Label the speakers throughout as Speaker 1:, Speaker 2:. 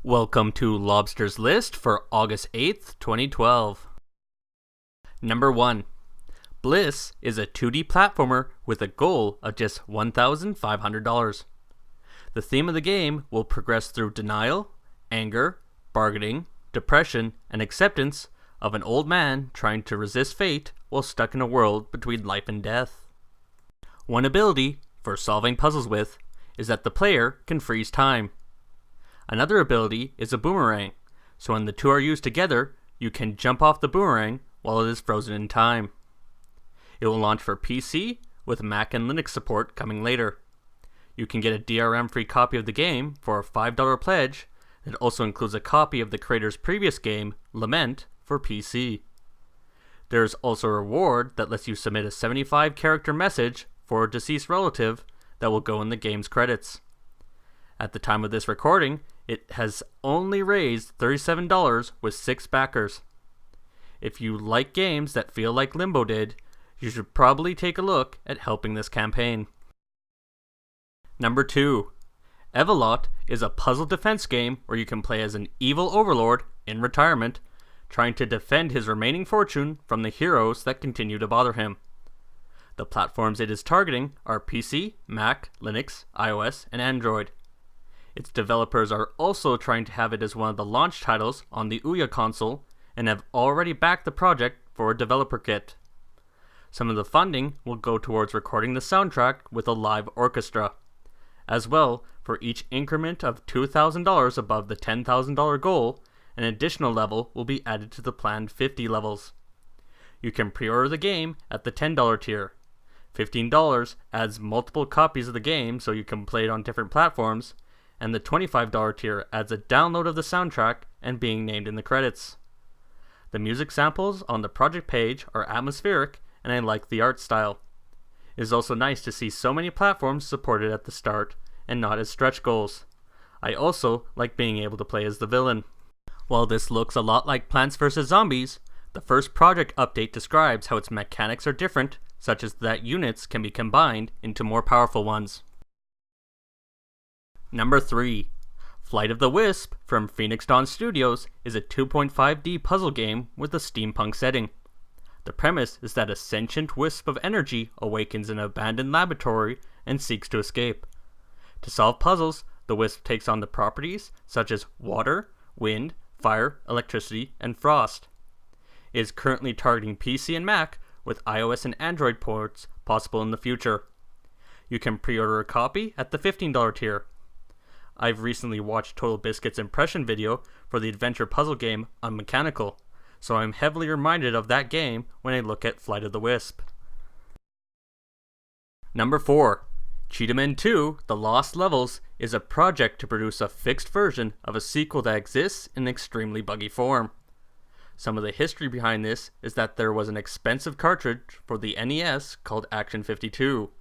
Speaker 1: Welcome to Lobster's list for August 8th, 2012. Number 1. Bliss is a 2D platformer with a goal of just $1,500. The theme of the game will progress through denial, anger, bargaining, depression, and acceptance of an old man trying to resist fate while stuck in a world between life and death. One ability for solving puzzles with is that the player can freeze time. Another ability is a boomerang, so when the two are used together, you can jump off the boomerang while it is frozen in time. It will launch for PC, with Mac and Linux support coming later. You can get a DRM-free copy of the game for a $5 pledge that also includes a copy of the creator's previous game, Lament, for PC. There is also a reward that lets you submit a 75-character message for a deceased relative that will go in the game's credits. At the time of this recording, it has only raised $37 with 6 backers. If you like games that feel like Limbo did, you should probably take a look at helping this campaign. Number 2. Evilot is a puzzle defense game where you can play as an evil overlord in retirement, trying to defend his remaining fortune from the heroes that continue to bother him. The platforms it is targeting are PC, Mac, Linux, iOS, and Android. Its developers are also trying to have it as one of the launch titles on the Ouya console and have already backed the project for a developer kit. Some of the funding will go towards recording the soundtrack with a live orchestra. As well, for each increment of $2,000 above the $10,000 goal, an additional level will be added to the planned 50 levels. You can pre-order the game at the $10 tier. $15 adds multiple copies of the game so you can play it on different platforms, and the $25 tier adds a download of the soundtrack and being named in the credits. The music samples on the project page are atmospheric, and I like the art style. It is also nice to see so many platforms supported at the start and not as stretch goals. I also like being able to play as the villain. While this looks a lot like Plants vs. Zombies, the first project update describes how its mechanics are different, such as that units can be combined into more powerful ones. Number 3. Flight of the Wisp from Phoenix Dawn Studios is a 2.5D puzzle game with a steampunk setting. The premise is that a sentient wisp of energy awakens in an abandoned laboratory and seeks to escape. To solve puzzles, the wisp takes on the properties such as water, wind, fire, electricity, and frost. It is currently targeting PC and Mac, with iOS and Android ports possible in the future. You can pre-order a copy at the $15 tier. I've recently watched Total Biscuit's impression video for the adventure puzzle game Unmechanical, so I'm heavily reminded of that game when I look at Flight of the Wisp. Number 4. Cheetahmen 2: The Lost Levels is a project to produce a fixed version of a sequel that exists in extremely buggy form. Some of the history behind this is that there was an expensive cartridge for the NES called Action 52.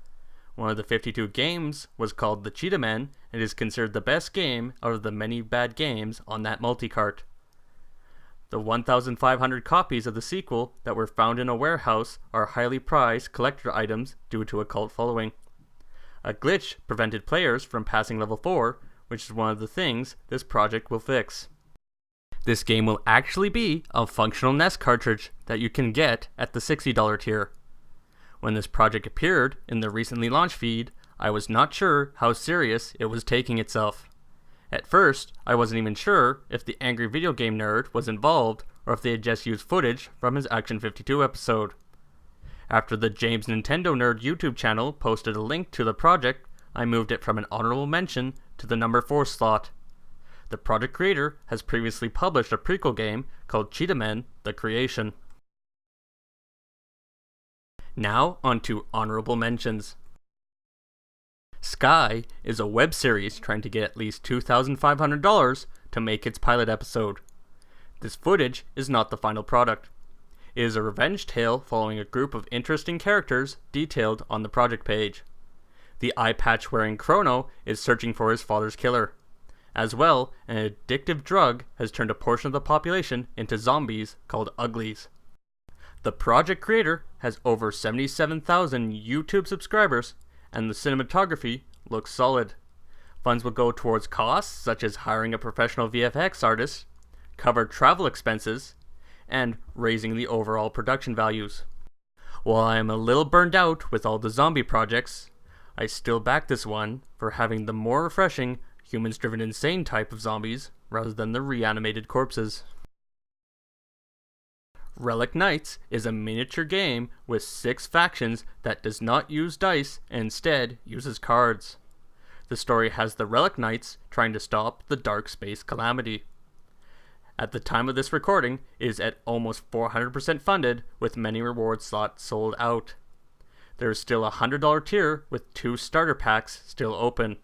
Speaker 1: One of the 52 games was called the Cheetahmen and is considered the best game out of the many bad games on that multi-cart. The 1,500 copies of the sequel that were found in a warehouse are highly prized collector items due to a cult following. A glitch prevented players from passing level 4, which is one of the things this project will fix. This game will actually be a functional NES cartridge that you can get at the $60 tier. When this project appeared in the recently launched feed, I was not sure how serious it was taking itself. At first, I wasn't even sure if the Angry Video Game Nerd was involved or if they had just used footage from his Action 52 episode. After the James Nintendo Nerd YouTube channel posted a link to the project, I moved it from an honorable mention to the number 4 slot. The project creator has previously published a prequel game called Cheetahmen: The Creation. Now onto honorable mentions. Sky is a web series trying to get at least $2,500 to make its pilot episode. This footage is not the final product. It is a revenge tale following a group of interesting characters detailed on the project page. The eye patch wearing Chrono is searching for his father's killer. As well, an addictive drug has turned a portion of the population into zombies called Uglies. The project creator has over 77,000 YouTube subscribers, and the cinematography looks solid. Funds will go towards costs such as hiring a professional VFX artist, covered travel expenses, and raising the overall production values. While I am a little burned out with all the zombie projects, I still back this one for having the more refreshing humans-driven insane type of zombies rather than the reanimated corpses. Relic Knights is a miniature game with 6 factions that does not use dice and instead uses cards. The story has the Relic Knights trying to stop the Dark Space Calamity. At the time of this recording, it is at almost 400% funded with many reward slots sold out. There is still a $100 tier with 2 starter packs still open.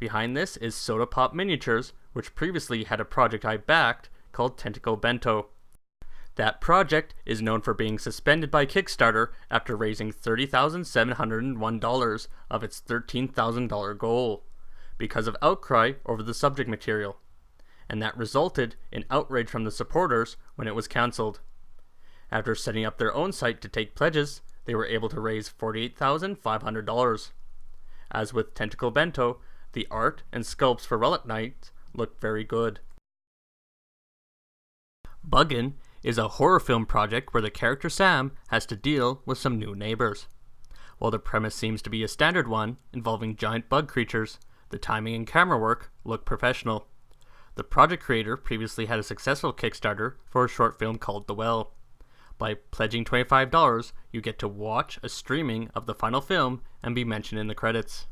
Speaker 1: Behind this is Soda Pop Miniatures, which previously had a project I backed called Tentacle Bento. That project is known for being suspended by Kickstarter after raising $30,701 of its $13,000 goal because of outcry over the subject material, and that resulted in outrage from the supporters when it was cancelled. After setting up their own site to take pledges, they were able to raise $48,500. As with Tentacle Bento, the art and sculpts for Relic Knights look very good. Buggin is a horror film project where the character Sam has to deal with some new neighbors. While the premise seems to be a standard one involving giant bug creatures, the timing and camera work look professional. The project creator previously had a successful Kickstarter for a short film called The Well. By pledging $25, you get to watch a streaming of the final film and be mentioned in the credits.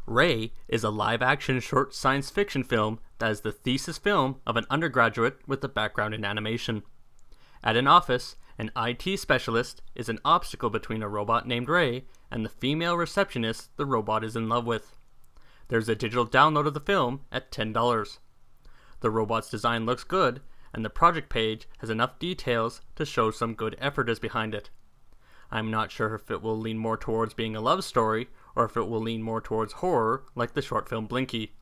Speaker 1: Ray is a live-action short science fiction film that is the thesis film of an undergraduate with a background in animation. At an office, an IT specialist is an obstacle between a robot named Ray and the female receptionist the robot is in love with. There's a digital download of the film at $10. The robot's design looks good, and the project page has enough details to show some good effort is behind it. I'm not sure if it will lean more towards being a love story, or if it will lean more towards horror like the short film Blinky.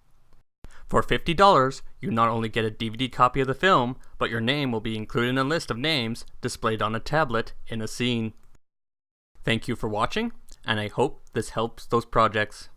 Speaker 1: For $50, you not only get a DVD copy of the film, but your name will be included in a list of names displayed on a tablet in a scene. Thank you for watching, and I hope this helps those projects.